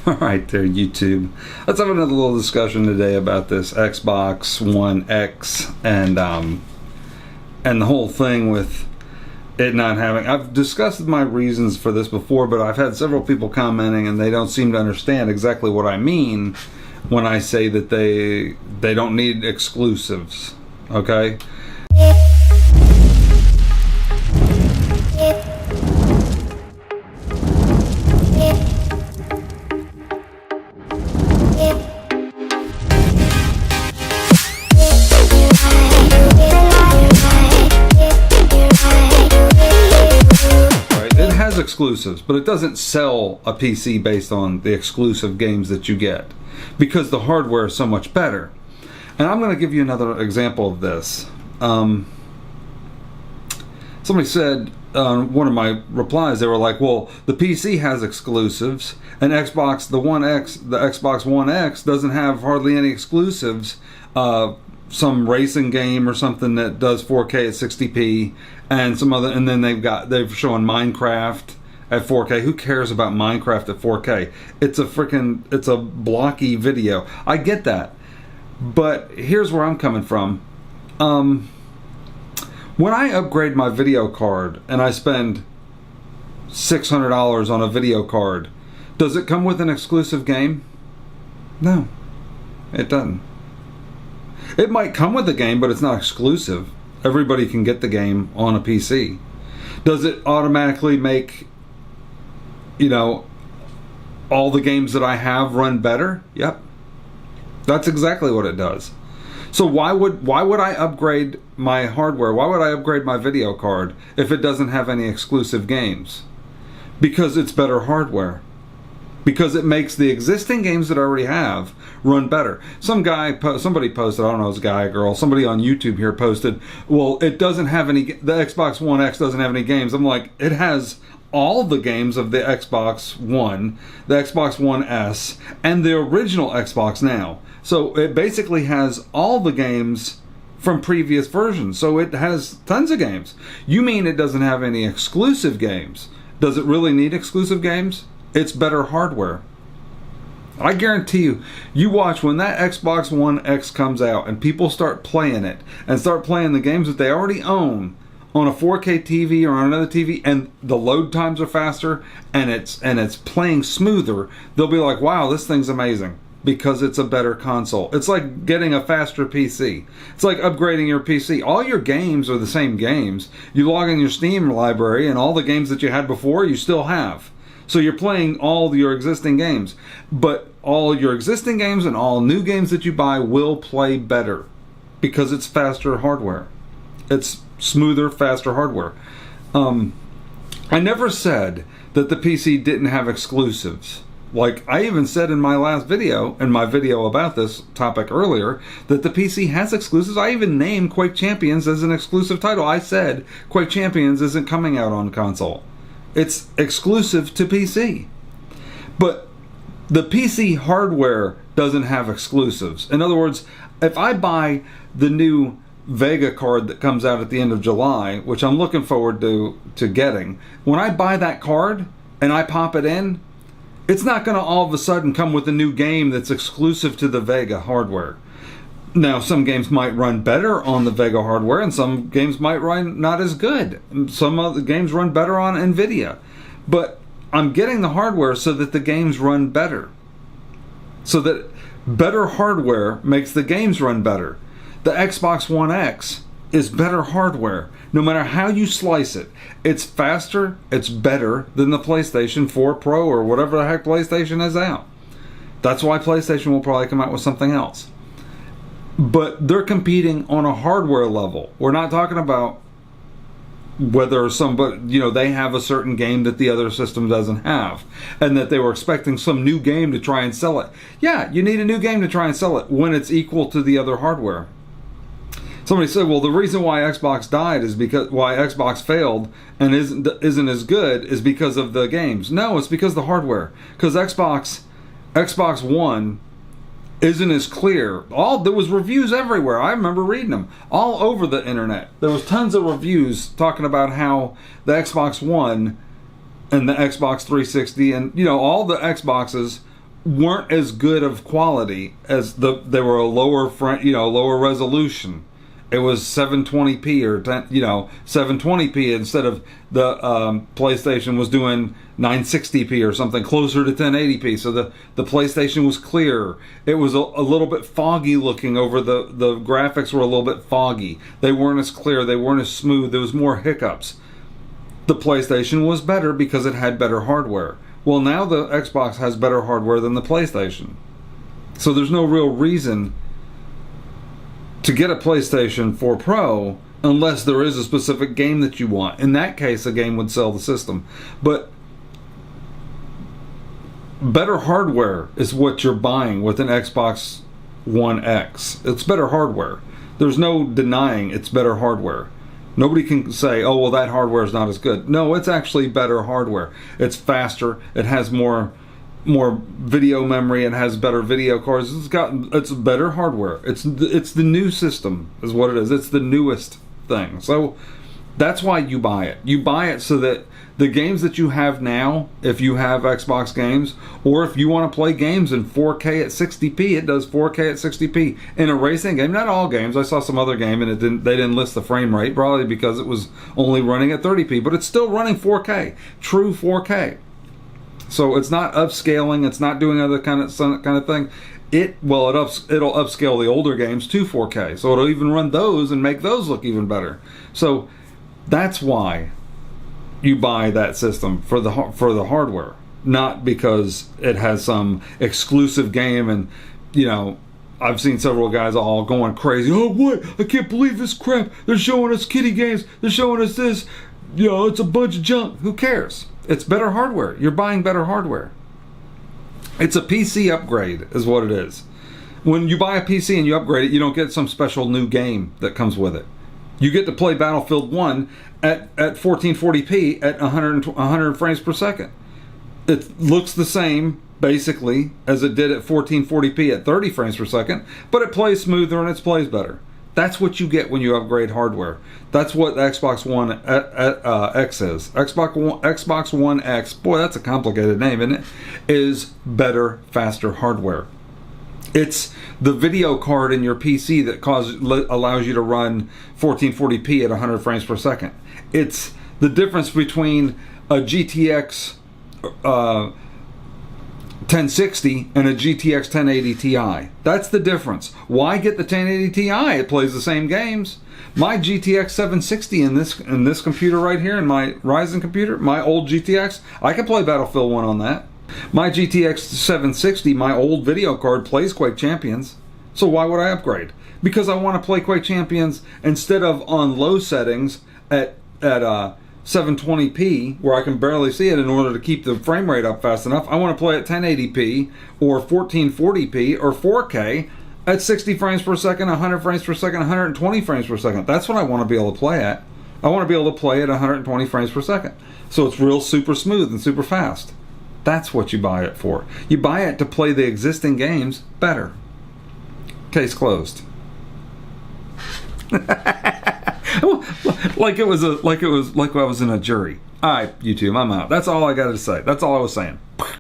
All right there, YouTube. Let's have another little discussion today about this Xbox One X and the whole thing with it not having. I've discussed my reasons for this before, but I've had several people commenting and they don't seem to understand exactly what I mean when I say that they don't need exclusives. Okay? Exclusives, but it doesn't sell a PC based on the exclusive games that you get because the hardware is so much better. And I'm going to give you another example of this. Somebody said on one of my replies, they were like, well, the PC has exclusives and the Xbox One X doesn't have hardly any exclusives. Some racing game or something that does 4K at 60p and some other, and then they've shown Minecraft at 4K. Who cares about Minecraft at 4K? It's a blocky video. I get that. But here's where I'm coming from. When I upgrade my video card and I spend $600 on a video card, does it come with an exclusive game? No, it doesn't. It might come with the game, but it's not exclusive. Everybody can get the game on a PC. Does it automatically make, all the games that I have run better? Yep. That's exactly what it does. So why would I upgrade my hardware? Why would I upgrade my video card if it doesn't have any exclusive games? Because it's better hardware. Because it makes the existing games that I already have run better. Somebody posted, I don't know if it's a guy or girl, somebody on YouTube here posted, well, the Xbox One X doesn't have any games. I'm like, it has all the games of the Xbox One, the Xbox One S, and the original Xbox now. So it basically has all the games from previous versions. So it has tons of games. You mean it doesn't have any exclusive games? Does it really need exclusive games? It's better hardware. I guarantee you watch when that Xbox One X comes out and people start playing it and start playing the games that they already own on a 4K TV or on another TV, and the load times are faster and it's playing smoother, they'll be like, wow, this thing's amazing because it's a better console. It's like getting a faster PC. It's like upgrading your PC. All your games are the same games. You log in your Steam library and all the games that you had before you still have. So you're playing all your existing games, but all your existing games and all new games that you buy will play better because it's faster hardware. It's smoother, faster hardware. I never said that the PC didn't have exclusives. Like I even said in my video about this topic earlier, that the PC has exclusives. I even named Quake Champions as an exclusive title. I said Quake Champions isn't coming out on console. It's exclusive to PC. But the PC hardware doesn't have exclusives. In other words, if I buy the new Vega card that comes out at the end of July, which I'm looking forward to getting, when I buy that card and I pop it in, it's not going to all of a sudden come with a new game that's exclusive to the Vega hardware. Now, some games might run better on the Vega hardware, and some games might run not as good. Some other games run better on NVIDIA. But I'm getting the hardware so that the games run better. So that better hardware makes the games run better. The Xbox One X is better hardware. No matter how you slice it, it's faster, it's better than the PlayStation 4 Pro or whatever the heck PlayStation is out. That's why PlayStation will probably come out with something else. But they're competing on a hardware level. We're not talking about whether they have a certain game that the other system doesn't have, and that they were expecting some new game to try and sell it. Yeah, you need a new game to try and sell it when it's equal to the other hardware. Somebody said, well, the reason why Xbox died is because why Xbox failed and isn't as good is because of the games. No, it's because of the hardware. Because Xbox One isn't as clear. There was reviews everywhere. I remember reading them all over the internet. There was tons of reviews talking about how the Xbox One and the Xbox 360 and all the Xboxes weren't as good of quality as they were a lower resolution. It was 720p or 720p instead of the PlayStation was doing 960p or something closer to 1080p. So the PlayStation was clearer. It was a little bit foggy looking over the graphics were a little bit foggy. They weren't as clear. They weren't as smooth. There was more hiccups. The PlayStation was better because it had better hardware. Well, now the Xbox has better hardware than the PlayStation. So there's no real reason to get a PlayStation 4 Pro unless there is a specific game that you want. In that case, a game would sell the system. But better hardware is what you're buying with an Xbox One X. It's better hardware. There's no denying it's better hardware. Nobody can say, oh, well, that hardware is not as good. No, it's actually better hardware. It's faster. It has more video memory. It has better video cards. It's better hardware. It's the new system is what it is. It's the newest thing. So that's why you buy it. You buy it so that the games that you have now, if you have Xbox games, or if you want to play games in 4K at 60p, it does 4K at 60p. In a racing game, not all games. I saw some other game and they didn't list the frame rate, probably because it was only running at 30p, but it's still running 4K, true 4K. So it's not upscaling. It's not doing other kind of thing. It'll upscale the older games to 4K, so it'll even run those and make those look even better. So that's why you buy that system for the hardware, not because it has some exclusive game. And I've seen several guys all going crazy. Oh, what? I can't believe this crap. They're showing us kiddie games. They're showing us this. It's a bunch of junk. Who cares? It's better hardware. You're buying better hardware. It's a PC upgrade is what it is. When you buy a PC and you upgrade it, you don't get some special new game that comes with it. You get to play Battlefield 1 at 1440p at 100 frames per second. It looks the same, basically, as it did at 1440p at 30 frames per second, but it plays smoother and it plays better. That's what you get when you upgrade hardware. That's what Xbox One X is. Xbox One X, boy, that's a complicated name, isn't it? Is better, faster hardware. It's the video card in your PC that allows you to run 1440p at 100 frames per second. It's the difference between a GTX 1060 and a GTX 1080 Ti. That's the difference. Why get the 1080 Ti? It plays the same games. My GTX 760 in this computer right here, in my Ryzen computer, my old GTX, I can play Battlefield 1 on that. My GTX 760, my old video card, plays Quake Champions. So why would I upgrade? Because I want to play Quake Champions instead of on low settings at 720p where I can barely see it in order to keep the frame rate up fast enough. I want to play at 1080p or 1440p or 4K at 60 frames per second, 100 frames per second, 120 frames per second. That's what I want to be able to play at. I want to be able to play at 120 frames per second. So it's real super smooth and super fast. That's what you buy it for. You buy it to play the existing games better. Case closed. like I was in a jury. All right, YouTube, I'm out. That's all I got to say. That's all I was saying.